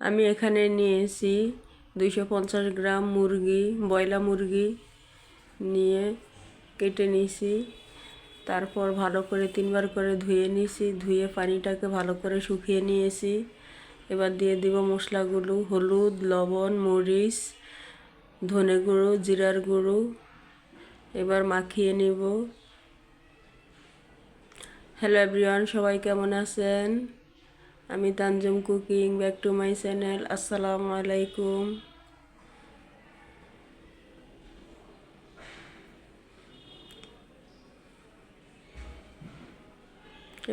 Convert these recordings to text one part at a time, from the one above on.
আমি এখানে নিয়েছি 250 গ্রাম মুরগি, ব্রয়লার মুরগি নিয়ে কেটে নিয়েছি। তারপর ভালো করে 3বার করে ধুয়ে নিয়েছি। ধুয়ে পানিটাকে ভালো করে শুকিয়ে নিয়েছি। এবার দিয়ে দিব মশলাগুলো: হলুদ, লবণ, মরিচ, ধনে গুঁড়ো, জিরার গুঁড়ো। এবার মাখিয়ে নিব। হ্যালো এভরিওয়ান, সবাই কেমন আছেন? আমি Tanjum cooking, back to my channel. আসসালামু আলাইকুম।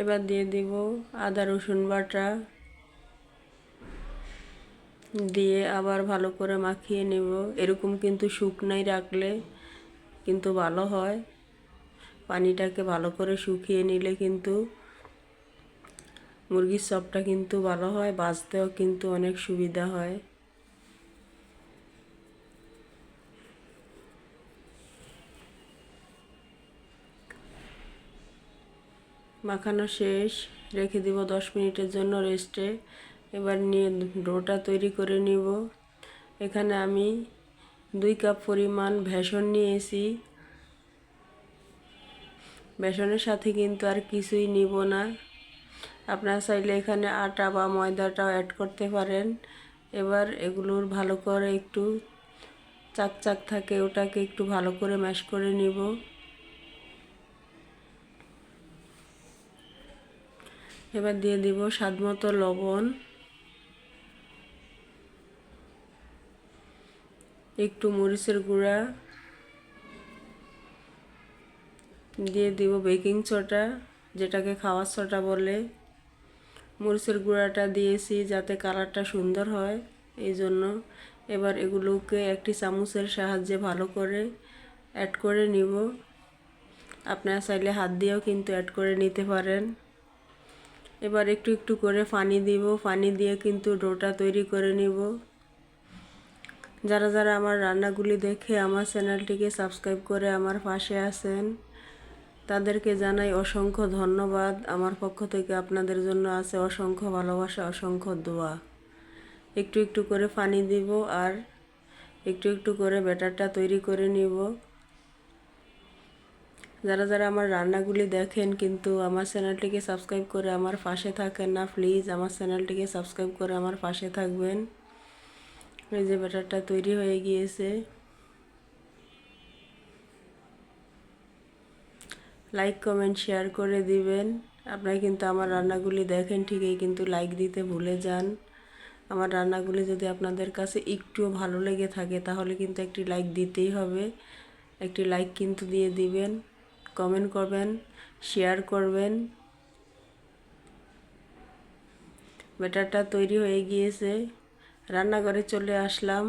এবার দিয়ে দিব আদা রসুন বাটা, দিয়ে আবার ভালো করে মাখিয়ে নেব। এরকম কিন্তু শুকনাই রাখলে কিন্তু ভালো হয়। পানিটাকে ভালো করে শুকিয়ে নিলে কিন্তু মুরগির চপটা কিন্তু ভালো হয়, ভাজতেও কিন্তু অনেক সুবিধা হয়। মাখানো শেষ, রেখে দিব 10 মিনিটের জন্য রেস্টে। এবার নিয়ে ডোটা তৈরি করে নিব। এখানে আমি 2 কাপ পরিমাণ বেসন নিয়েছি। বেসনের সাথে কিন্তু আর কিছুই নিব না। আপনারা চাইলে এখানে আটা বা ময়দাটাও অ্যাড করতে পারেন। এবার এগুলোর ভালো করে একটু চাক থাকে, ওটাকে একটু ভালো করে ম্যাশ করে নিব। এবার দিয়ে দিব স্বাদমতো লবণ, একটু মরিচের গুঁড়া, দিয়ে দিব বেকিং সোডা, যেটাকে খাওয়ার সোডা বলে। মরিচের গুঁড়াটা দিয়েছি যাতে কালারটা সুন্দর হয়, এই জন্য। এবার এগুলোকে একটি চামচের সাহায্যে ভালো করে অ্যাড করে নিব। আপনারা চাইলে হাত দিয়েও কিন্তু অ্যাড করে নিতে পারেন। এবার একটু একটু করে পানি দিব। পানি দিয়ে কিন্তু ডোটা তৈরি করে নিব। যারা যারা আমার রান্নাগুলি দেখে আমার চ্যানেলটিকে সাবস্ক্রাইব করে আমার পাশে আছেন, তাদেরকে জানাই অসংখ্য ধন্যবাদ। আমার পক্ষ থেকে আপনাদের জন্য আছে অসংখ্য ভালোবাসা, অসংখ্য দোয়া। একটু একটু করে পানি দিব আর একটু একটু করে ব্যাটারটা তৈরি করে নিব। যারা যারা আমার রান্নাগুলি দেখেন কিন্তু আমার চ্যানেলটিকে সাবস্ক্রাইব করে আমার পাশে থাকেন না, প্লিজ আমার চ্যানেলটিকে সাবস্ক্রাইব করে আমার পাশে থাকবেন। এই যে ব্যাটারটা তৈরি হয়ে গিয়েছে। লাইক, কমেন্ট, শেয়ার করে দিবেন। আপনারা কিন্তু আমার রান্নাগুলি দেখেন ঠিকই, কিন্তু লাইক দিতে ভুলে যান। আমার রান্নাগুলি যদি আপনাদের কাছে একটুও ভালো লেগে থাকে তাহলে কিন্তু একটি লাইক দিতেই হবে। একটি লাইক কিন্তু দিয়ে দিবেন, কমেন্ট করবেন, শেয়ার করবেন। ব্যাটারটা তৈরি হয়ে গিয়েছে। রান্নাঘরে চলে আসলাম।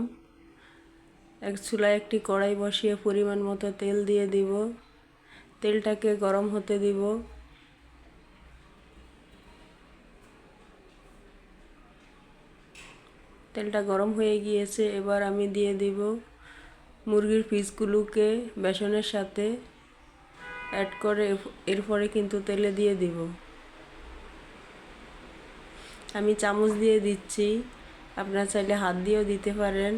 এক চুলায় একটি কড়াই বসিয়ে পরিমাণ মতো তেল দিয়ে দিব। তেলটাকে গরম হতে দিব। তেলটা গরম হয়ে গিয়েছে। এবার আমি দিয়ে দিব মুরগির পিসগুলোকে বেসনের সাথে অ্যাড করে এরপরে কিন্তু তেলে দিয়ে দিব। আমি চামচ দিয়ে দিচ্ছি, আপনারা চাইলে হাত দিয়েও দিতে পারেন।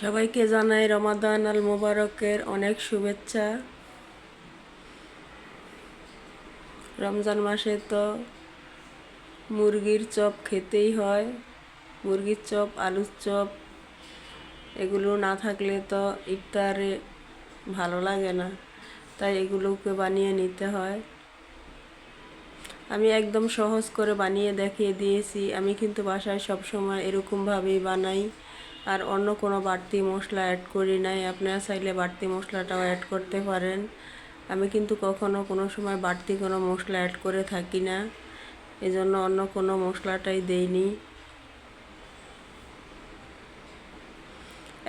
সবাইকে জানাই রমাদান আল মোবারকের অনেক শুভেচ্ছা। রমজান মাসে তো মুরগির চপ খেতেই হয়। মুরগির চপ, আলুর চপ, এগুলো না থাকলে তো ইফতারে ভালো লাগে না, তাই এগুলোকে বানিয়ে নিতে হয়। আমি একদম সহজ করে বানিয়ে দেখিয়ে দিয়েছি। আমি কিন্তু বাসায় সব সময় এরকমভাবেই বানাই, আর অন্য কোনো বাড়তি মশলা অ্যাড করি নাই। আপনারা চাইলে বাড়তি মশলাটাও অ্যাড করতে পারেন। আমি কিন্তু কখনো কোনো সময় বাড়তি কোনো মশলা অ্যাড করে থাকি না, এজন্য অন্য কোনো মশলাটাই দেইনি।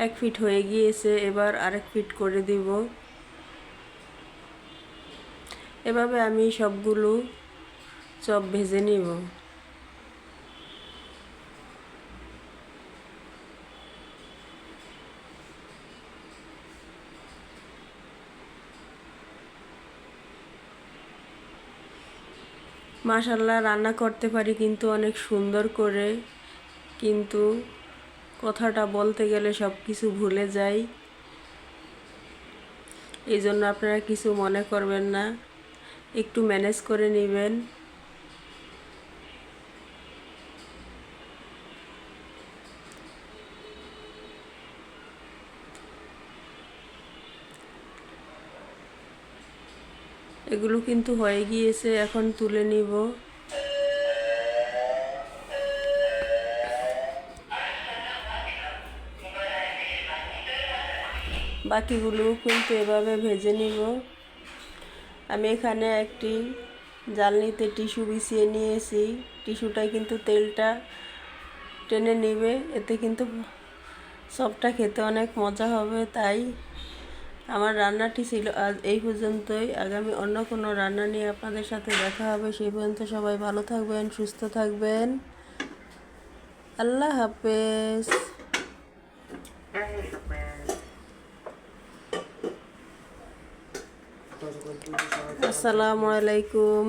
1 ফিট হয়ে গিয়েছে, এবার আরেক ফিট করে দিব। এভাবে আমি সবগুলো চপ ভেজে নিব। মাশাল্লাহ রান্না করতে পারি কিন্তু অনেক সুন্দর করে, কিন্তু কথাটা বলতে গেলে সব কিছু ভুলে যাই। এই জন্য আপনারা কিছু মনে করবেন না, একটু ম্যানেজ করে নেবেন। এগুলো কিন্তু হয়ে গিয়েছে, এখন তুলে নিব। বাকিগুলো কিন্তু এভাবে ভেজে নিব। আমি এখানে একটি জ্বালনিতে টিস্যু বিছিয়ে নিয়েছি। টিস্যুটাই কিন্তু তেলটা টেনে নেবে, এতে কিন্তু সবটা খেতে অনেক মজা হবে। তাই আমার রান্নাটি ছিল আজ এই পর্যন্তই। আগামী অন্য কোনো রান্না নিয়ে আপনাদের সাথে দেখা হবে। সেই পর্যন্ত সবাই ভালো থাকবেন, সুস্থ থাকবেন। আল্লাহ হাফেজ। আসসালামু আলাইকুম।